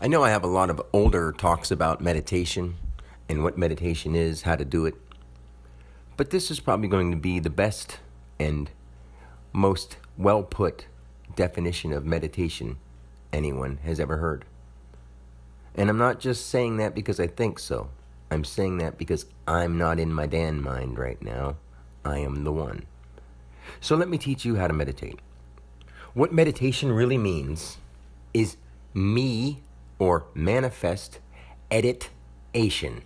I know I have a lot of older talks about meditation and what meditation is, how to do it, but this is probably going to be the best and most well put definition of meditation anyone has ever heard. And I'm not just saying that because I think so. I'm saying that because I'm not in my Dan mind right now. I am the one. So let me teach you how to meditate. What meditation really means is me or manifest editation.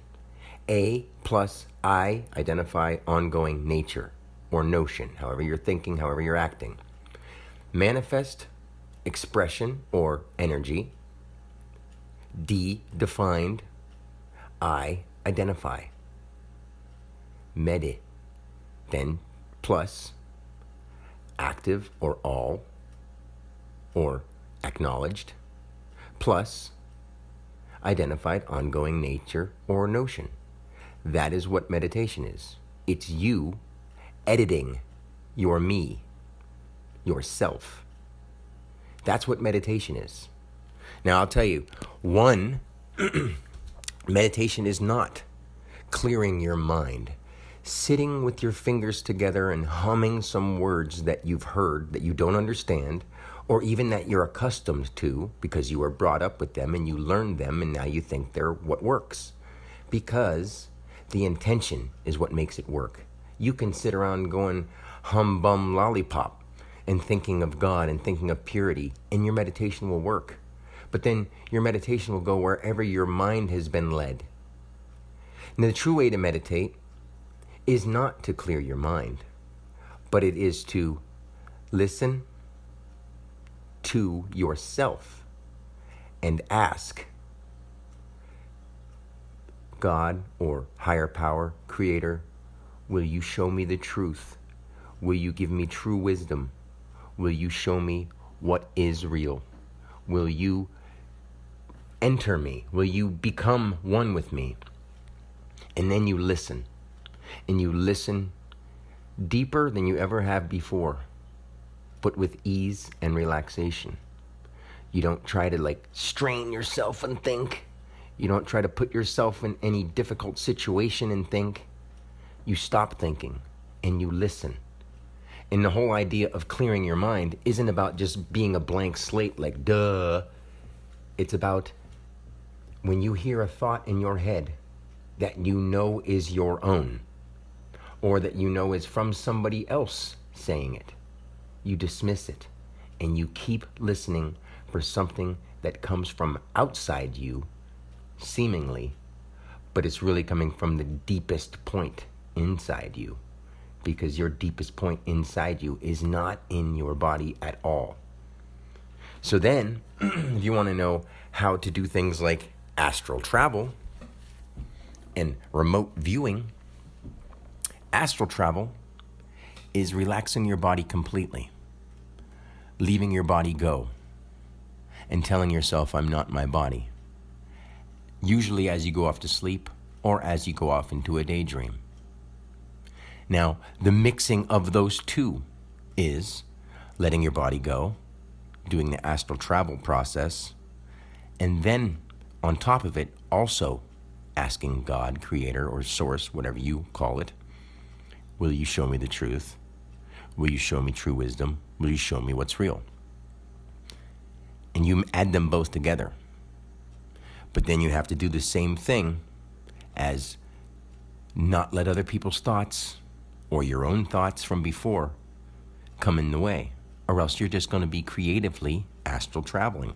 A plus I identify ongoing nature or notion, however you're thinking, however you're acting. Manifest expression or energy. D defined. I identify. Medi. Then plus active or all or acknowledged plus identified ongoing nature or notion. That is what meditation is. It's you editing your me, yourself. That's what meditation is. Now I'll tell you, one, meditation is not clearing your mind, sitting with your fingers together and humming some words that you've heard that you don't understand, or even that you're accustomed to because you were brought up with them and you learned them and now you think they're what works. Because the intention is what makes it work. You can sit around going hum bum lollipop and thinking of God and thinking of purity, and your meditation will work. But then your meditation will go wherever your mind has been led. Now, the true way to meditate is not to clear your mind, but it is to listen to yourself and ask God or higher power, creator, will you show me the truth? Will you give me true wisdom? Will you show me what is real? Will you enter me? Will you become one with me? And then you listen. And you listen deeper than you ever have before, but with ease and relaxation. You don't try to strain yourself and think. You don't try to put yourself in any difficult situation and think. You stop thinking and you listen. And the whole idea of clearing your mind isn't about just being a blank slate like duh. It's about when you hear a thought in your head that you know is your own, or that you know is from somebody else saying it, you dismiss it and you keep listening for something that comes from outside you, seemingly, but it's really coming from the deepest point inside you, because your deepest point inside you is not in your body at all. So then, if you want to know how to do things like astral travel and remote viewing, astral travel is relaxing your body completely, leaving your body go, and telling yourself, I'm not my body. Usually as you go off to sleep or as you go off into a daydream. Now, the mixing of those two is letting your body go, doing the astral travel process, and then on top of it, also asking God, creator, or source, whatever you call it, will you show me the truth? Will you show me true wisdom? Will you show me what's real? And you add them both together. But then you have to do the same thing as not let other people's thoughts or your own thoughts from before come in the way, or else you're just going to be creatively astral traveling.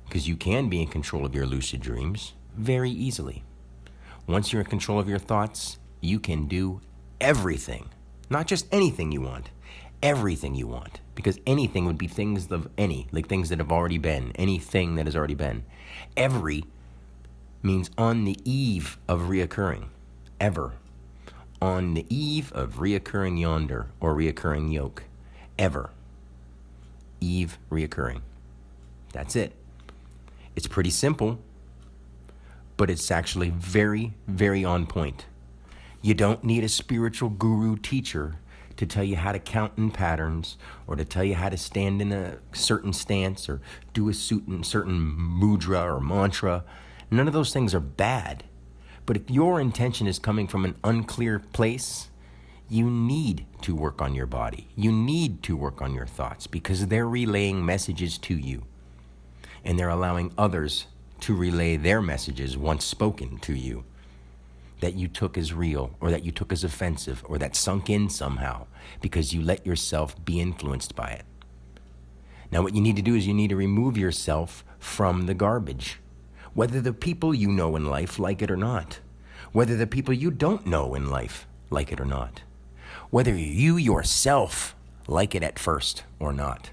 Because you can be in control of your lucid dreams very easily. Once you're in control of your thoughts, you can do everything. Not just anything you want, everything you want. Because anything would be things of any, like things that have already been, anything that has already been. Every means on the eve of reoccurring, ever. On the eve of reoccurring yonder, or reoccurring yoke, ever. Eve reoccurring. That's it. It's pretty simple, but it's actually very, very on point. You don't need a spiritual guru teacher to tell you how to count in patterns, or to tell you how to stand in a certain stance, or do a certain mudra or mantra. None of those things are bad. But if your intention is coming from an unclear place, you need to work on your body. You need to work on your thoughts, because they're relaying messages to you. And they're allowing others to relay their messages once spoken to you, that you took as real, or that you took as offensive, or that sunk in somehow because you let yourself be influenced by it. Now what you need to do is you need to remove yourself from the garbage. Whether the people you know in life like it or not. Whether the people you don't know in life like it or not. Whether you yourself like it at first or not.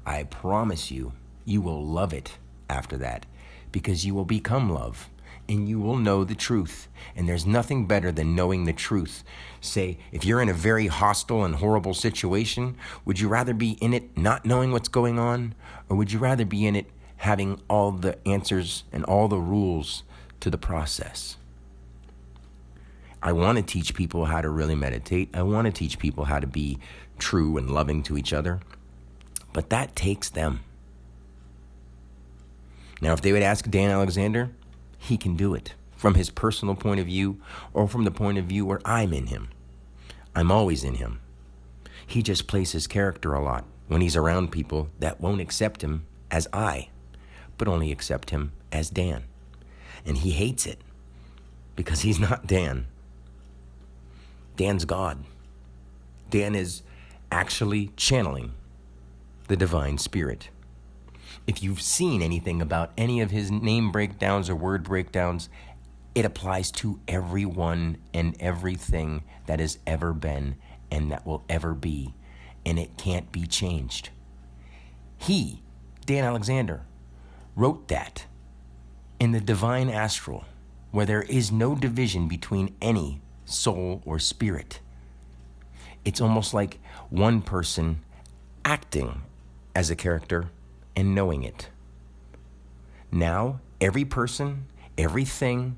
I promise you, you will love it after that, because you will become love and you will know the truth. And there's nothing better than knowing the truth. Say, if you're in a very hostile and horrible situation, would you rather be in it not knowing what's going on? Or would you rather be in it having all the answers and all the rules to the process? I want to teach people how to really meditate. I want to teach people how to be true and loving to each other. But that takes them. Now, if they would ask Dan Alexander, he can do it from his personal point of view, or from the point of view where I'm in him. I'm always in him. He just plays his character a lot when he's around people that won't accept him as I, but only accept him as Dan. And he hates it because he's not Dan. Dan's God. Dan is actually channeling the divine spirit. If you've seen anything about any of his name breakdowns or word breakdowns, it applies to everyone and everything that has ever been and that will ever be, and it can't be changed. He, Dan Alexander, wrote that in the divine astral, where there is no division between any soul or spirit. It's almost like one person acting as a character and knowing it. Now, every person, everything,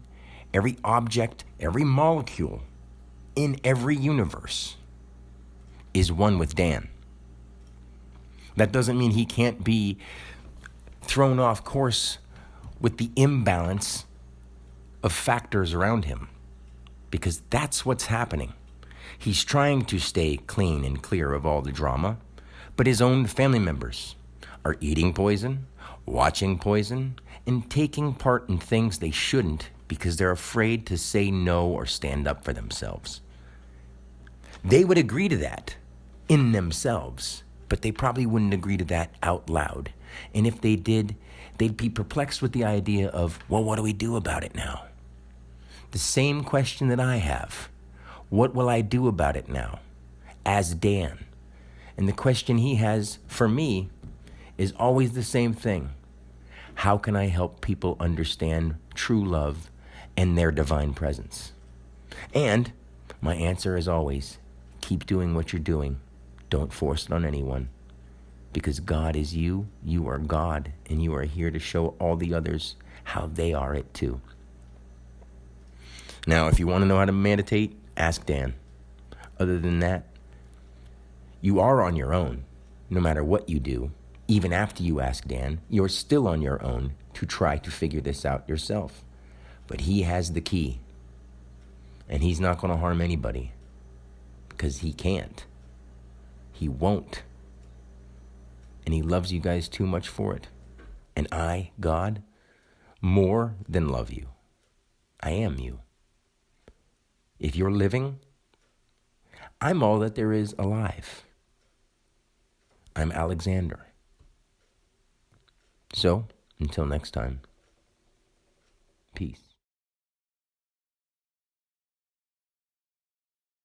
every object, every molecule in every universe is one with Dan. That doesn't mean he can't be thrown off course with the imbalance of factors around him, because that's what's happening. He's trying to stay clean and clear of all the drama, but his own family members are eating poison, watching poison, and taking part in things they shouldn't because they're afraid to say no or stand up for themselves. They would agree to that in themselves, but they probably wouldn't agree to that out loud. And if they did, they'd be perplexed with the idea of, well, what do we do about it now? The same question that I have. What will I do about it now? As Dan. And the question he has for me is always the same thing. How can I help people understand true love and their divine presence? And my answer is always, keep doing what you're doing. Don't force it on anyone. Because God is you, you are God, and you are here to show all the others how they are it too. Now, if you want to know how to meditate, ask Dan. Other than that, you are on your own, no matter what you do. Even after you ask Dan, you're still on your own to try to figure this out yourself. But he has the key. And he's not going to harm anybody. Because he can't. He won't. And he loves you guys too much for it. And I, God, more than love you. I am you. If you're living, I'm all that there is alive. I'm Alexander. So, until next time, peace.